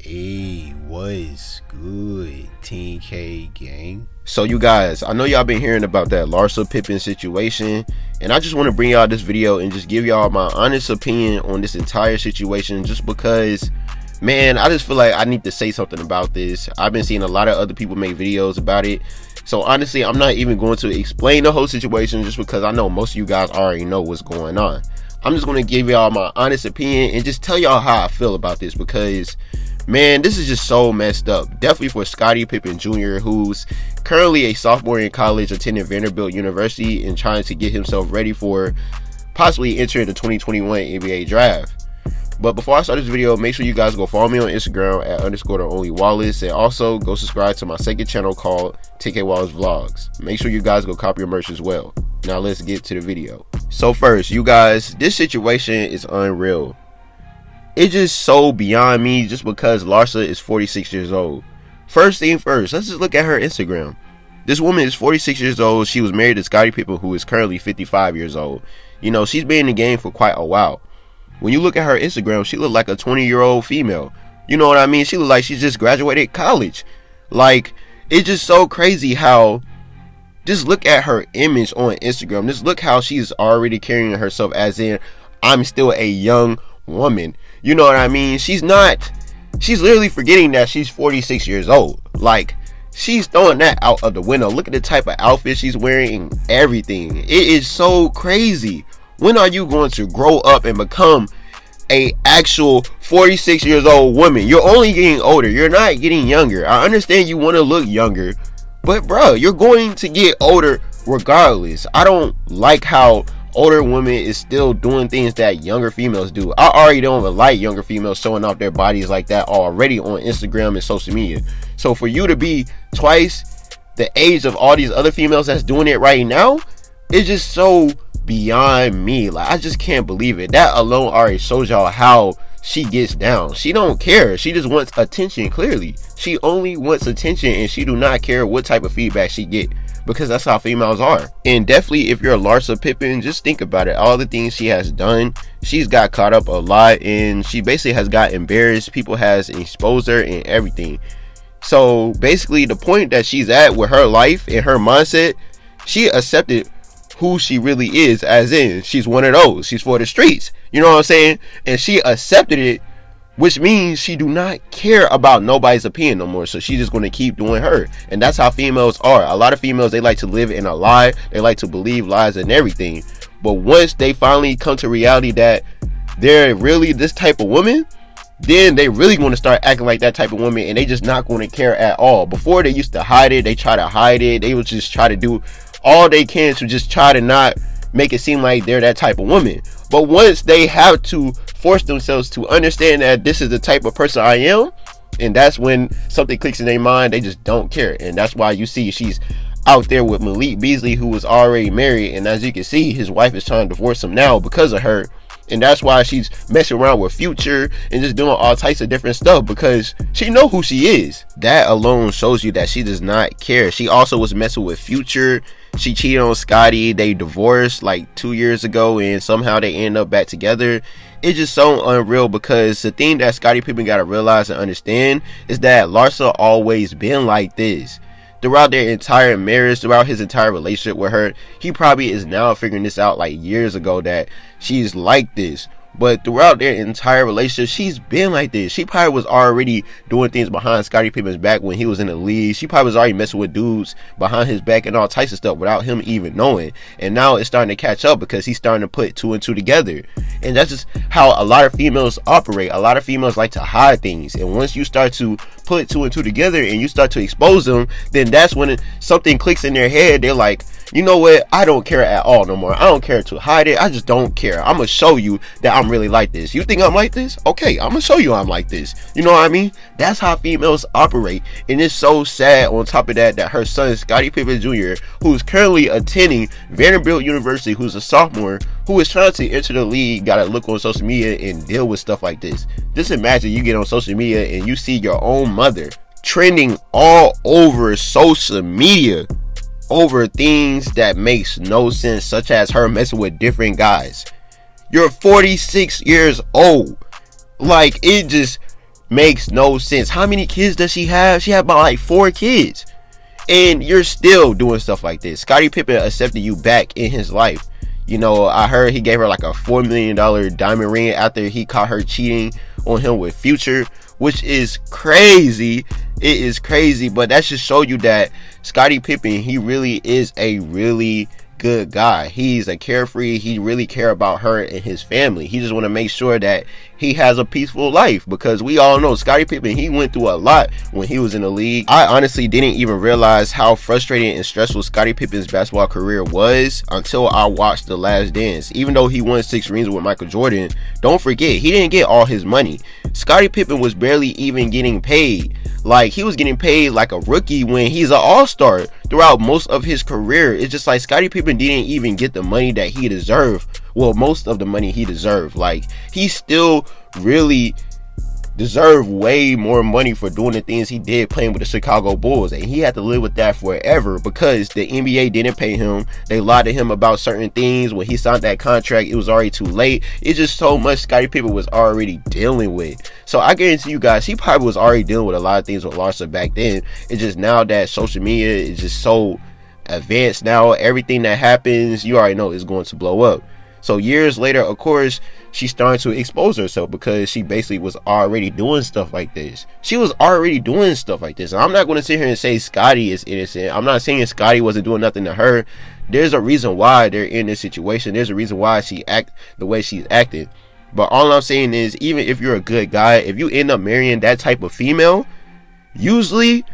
Hey, what's good, 10K gang? So you guys, I know y'all been hearing about that Larsa Pippen situation, and I just want to bring y'all this video and just give y'all my honest opinion on this entire situation, just because, man, I just feel like I need to say something about this. I've been seeing a lot of other people make videos about it, so honestly, I'm not even going to explain the whole situation just because I know most of you guys already know what's going on. I'm just going to give y'all my honest opinion and just tell y'all how I feel about this, because man, this is just so messed up. Definitely for Scottie Pippen Jr., who's currently a sophomore in college attending Vanderbilt University and trying to get himself ready for possibly entering the 2021 NBA draft. But before I start this video, make sure you guys go follow me on Instagram at _the_only_Wallace, and also go subscribe to my second channel called TK Wallace Vlogs. Make sure you guys go copy your merch as well. Now let's get to the video. So first, you guys, this situation is unreal. It's just so beyond me just because Larsa is 46 years old. First thing first, let's just look at her Instagram. This woman is 46 years old. She was married to Scottie Pippen, who is currently 55 years old. You know, she's been in the game for quite a while. When you look at her Instagram, she look like a 20-year-old female. You know what I mean? She look like she just graduated college. Like, it's just so crazy how, just look at her image on Instagram. Just look how she's already carrying herself as in, I'm still a young woman. You know what I mean? She's literally forgetting that she's 46 years old. Like, she's throwing that out of the window. Look at the type of outfit she's wearing, everything. It is so crazy. When are you going to grow up and become a actual 46 years old woman? You're only getting older. You're not getting younger. I understand you want to look younger, but bro, you're going to get older regardless. I don't like how older women is still doing things that younger females do. I already don't like younger females showing off their bodies like that already on Instagram and social media. So for you to be twice the age of all these other females that's doing it right now, it's just so beyond me. Like, I just can't believe it. That alone already shows y'all how she gets down. She don't care. She just wants attention. Clearly, she only wants attention, and she do not care what type of feedback she get, because that's how females are. And definitely, if you're a Larsa Pippen, just think about it. All the things she has done, she's got caught up a lot, and she basically has got embarrassed. People has exposed her and everything. So basically, the point that she's at with her life and her mindset, she accepted who she really is, as in she's one of those. She's for the streets. You know what I'm saying? And she accepted it, which means she do not care about nobody's opinion no more. So she's just going to keep doing her. And that's how females are. A lot of females, they like to live in a lie. They like to believe lies and everything. But once they finally come to reality that they're really this type of woman, then they really want to start acting like that type of woman, and they just not going to care at all. Before, they used to hide it. They try to hide it. They would just try to do all they can to just try to not make it seem like they're that type of woman. But once they have to force themselves to understand that this is the type of person I am, and that's when something clicks in their mind, they just don't care. And that's why you see she's out there with Malik Beasley, who was already married, and as you can see, his wife is trying to divorce him now because of her. And that's why she's messing around with Future and just doing all types of different stuff, because she know who she is. That alone shows you that she does not care. She also was messing with Future. She cheated on Scotty. They divorced like 2 years ago, and somehow they end up back together. It's just so unreal, because the thing that Scottie Pippen got to realize and understand is that Larsa always been like this. Throughout their entire marriage, throughout his entire relationship with her, he probably is now figuring this out like years ago that she's like this. But throughout their entire relationship, she's been like this. She probably was already doing things behind Scottie Pippen's back when he was in the league. She probably was already messing with dudes behind his back and all types of stuff without him even knowing. And now it's starting to catch up, because he's starting to put two and two together. And that's just how a lot of females operate. A lot of females like to hide things. And once you start to put two and two together and you start to expose them, then that's when something clicks in their head. They're like, you know what? I don't care at all no more. I don't care to hide it. I just don't care. I'm going to show you that I'm really like this. You think I'm like this? Okay, I'm going to show you I'm like this. You know what I mean? That's how females operate. And it's so sad on top of that her son, Scottie Pippen Jr., who's currently attending Vanderbilt University, who's a sophomore, who is trying to enter the league, got to look on social media and deal with stuff like this. Just imagine you get on social media and you see your own mother trending all over social media over things that makes no sense, such as her messing with different guys. You're 46 years old. Like, it just Makes no sense. How many kids does she have? She had about like 4 kids. And you're still doing stuff like this. Scottie Pippen accepted you back in his life. You know, I heard he gave her like a $4 million diamond ring after he caught her cheating on him with Future, which is crazy. It is crazy, but that should show you that Scottie Pippen, he really is a really good guy. He's a carefree. He really care about her and his family. He just want to make sure that he has a peaceful life, because we all know Scottie Pippen, he went through a lot when he was in the league. I honestly didn't even realize how frustrating and stressful Scottie Pippen's basketball career was until I watched The Last Dance. Even though he won 6 rings with Michael Jordan, don't forget, he didn't get all his money. Scottie Pippen was barely even getting paid. Like, he was getting paid like a rookie when he's an all-star throughout most of his career. It's just like Scottie Pippen didn't even get the money that he deserved. Well, most of the money he deserved. Like, he still really deserved way more money for doing the things he did playing with the Chicago Bulls, and he had to live with that forever because the NBA didn't pay him. They lied to him about certain things. When he signed that contract, it was already too late. It's just so much Scottie Pippen was already dealing with. So I guarantee you guys, he probably was already dealing with a lot of things with Larsa back then. It's just now that social media is just so advanced now, everything that happens, you already know is going to blow up. So years later, of course, she's starting to expose herself because she basically was already doing stuff like this. She was already doing stuff like this. And I'm not going to sit here and say Scottie is innocent. I'm not saying Scottie wasn't doing nothing to her. There's a reason why they're in this situation. There's a reason why she act the way she's acting. But all I'm saying is, even if you're a good guy, if you end up marrying that type of female, usually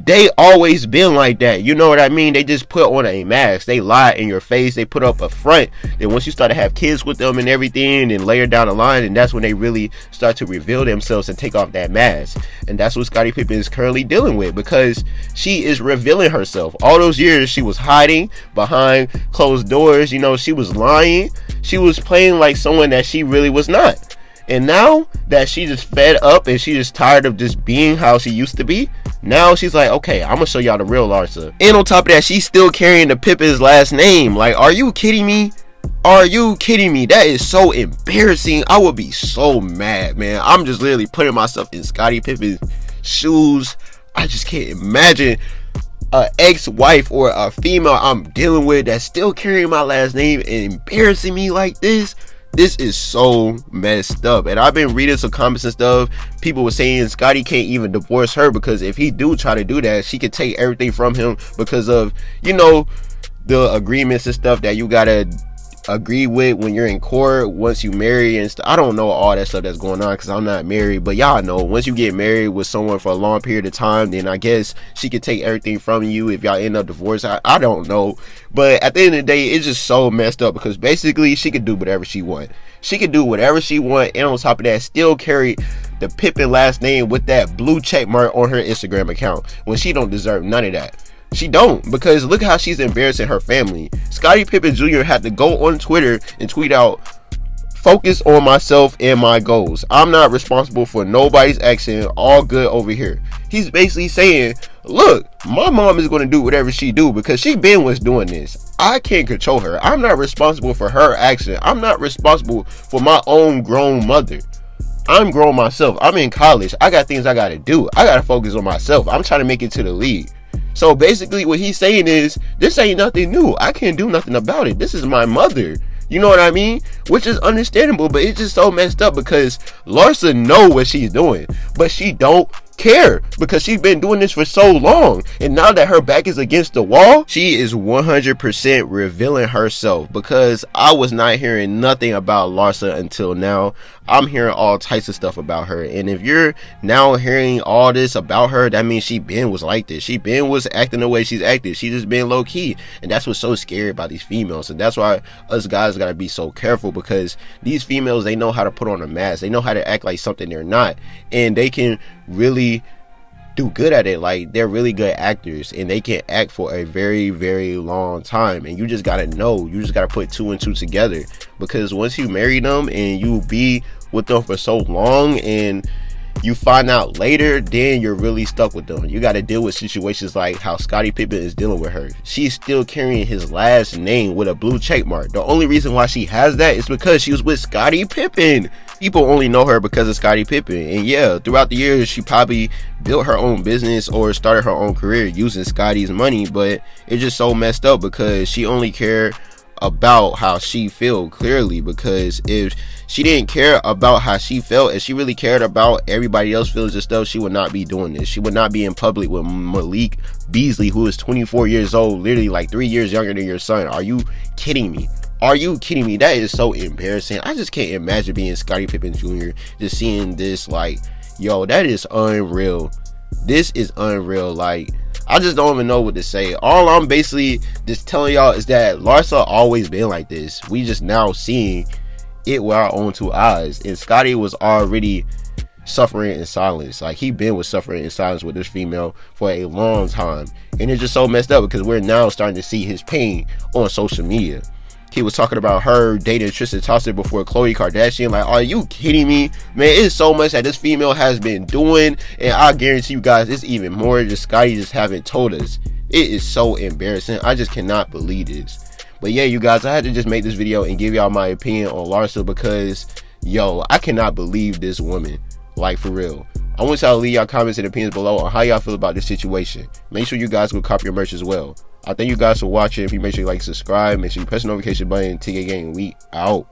they always been like that. You know what I mean? They just put on a mask. They lie in your face. They put up a front. Then once you start to have kids with them and everything, and later down the line, and that's when they really start to reveal themselves and take off that mask. And that's what Scottie Pippen is currently dealing with, because she is revealing herself. All those years she was hiding behind closed doors. You know, she was lying. She was playing like someone that she really was not. And now that she just fed up and she just tired of just being how she used to be, now she's like, okay, I'm gonna show y'all the real Larsa. And on top of that, she's still carrying the Pippen's last name. Like, are you kidding me? Are you kidding me? That is so embarrassing. I would be so mad, man. I'm just literally putting myself in Scottie Pippen's shoes. I just can't imagine a ex-wife or a female I'm dealing with that's still carrying my last name and embarrassing me like this. This is so messed up. And I've been reading some comments and stuff. People were saying Scottie can't even divorce her, because if he do try to do that, she could take everything from him because of, you know, the agreements and stuff that you gotta agree with when you're in court once you marry and stuff. I don't know all that stuff that's going on because I'm not married, but y'all know once you get married with someone for a long period of time, then I guess she could take everything from you if y'all end up divorced. I don't know, but at the end of the day, it's just so messed up because basically she could do whatever she want. She could do whatever she want, and on top of that, still carry the Pippen last name with that blue check mark on her Instagram account when she don't deserve none of that. She don't, because look how she's embarrassing her family. Scottie Pippen Jr. had to go on Twitter and tweet out, "Focus on myself and my goals. I'm not responsible for nobody's action. All good over here." He's basically saying, look, my mom is going to do whatever she do because she been was doing this. I can't control her. I'm not responsible for her action. I'm not responsible for my own grown mother. I'm grown myself. I'm in college. I got things I got to do. I got to focus on myself. I'm trying to make it to the league. So basically what he's saying is, this ain't nothing new. I can't do nothing about it. This is my mother. You know what I mean? Which is understandable, but it's just so messed up because Larsa know what she's doing, but she don't care because she's been doing this for so long. And now that her back is against the wall, she is 100% revealing herself, because I was not hearing nothing about Larsa until now. I'm hearing all types of stuff about her, and if you're now hearing all this about her, that means she been was like this. She been was acting the way she's acted. She just been low key, and that's what's so scary about these females. And that's why us guys gotta be so careful, because these females, they know how to put on a mask. They know how to act like something they're not, and they can really do good at it. Like, they're really good actors, and they can act for a very, very long time. And you just gotta know, you just gotta put 2 and 2 together, because once you marry them and you be with them for so long and you find out later, then you're really stuck with them. You got to deal with situations like how Scottie Pippen is dealing with her. She's still carrying his last name with a blue check mark. The only reason why she has that is because she was with Scottie Pippen. People only know her because of Scottie Pippen. And yeah, throughout the years, she probably built her own business or started her own career using Scottie's money. But it's just so messed up because she only cared about how she felt, clearly. Because if she didn't care about how she felt, and she really cared about everybody else's feelings and stuff, she would not be doing this. She would not be in public with Malik Beasley, who is 24 years old, literally like 3 years younger than your son. Are you kidding me? Are you kidding me? That is so embarrassing. I just can't imagine being Scottie Pippen Jr. Just seeing this, like, yo, that is unreal. This is unreal. Like, I just don't even know what to say. All I'm basically just telling y'all is that Larsa always been like this. We just now seeing it with our own two eyes. And Scottie was already suffering in silence. Like, he been suffering in silence with this female for a long time. And it's just so messed up because we're now starting to see his pain on social media. He was talking about her dating Tristan Thompson before Khloe Kardashian. Like, are you kidding me? Man, it's so much that this female has been doing. And I guarantee you guys, it's even more. Just Scottie just haven't told us. It is so embarrassing. I just cannot believe this. But yeah, you guys, I had to just make this video and give y'all my opinion on Larsa because, yo, I cannot believe this woman. Like, for real. I want y'all to leave y'all comments and opinions below on how y'all feel about this situation. Make sure you guys go copy your merch as well. I thank you guys for watching. If you make sure you like, subscribe, make sure you press the notification button. TK Gang, we out.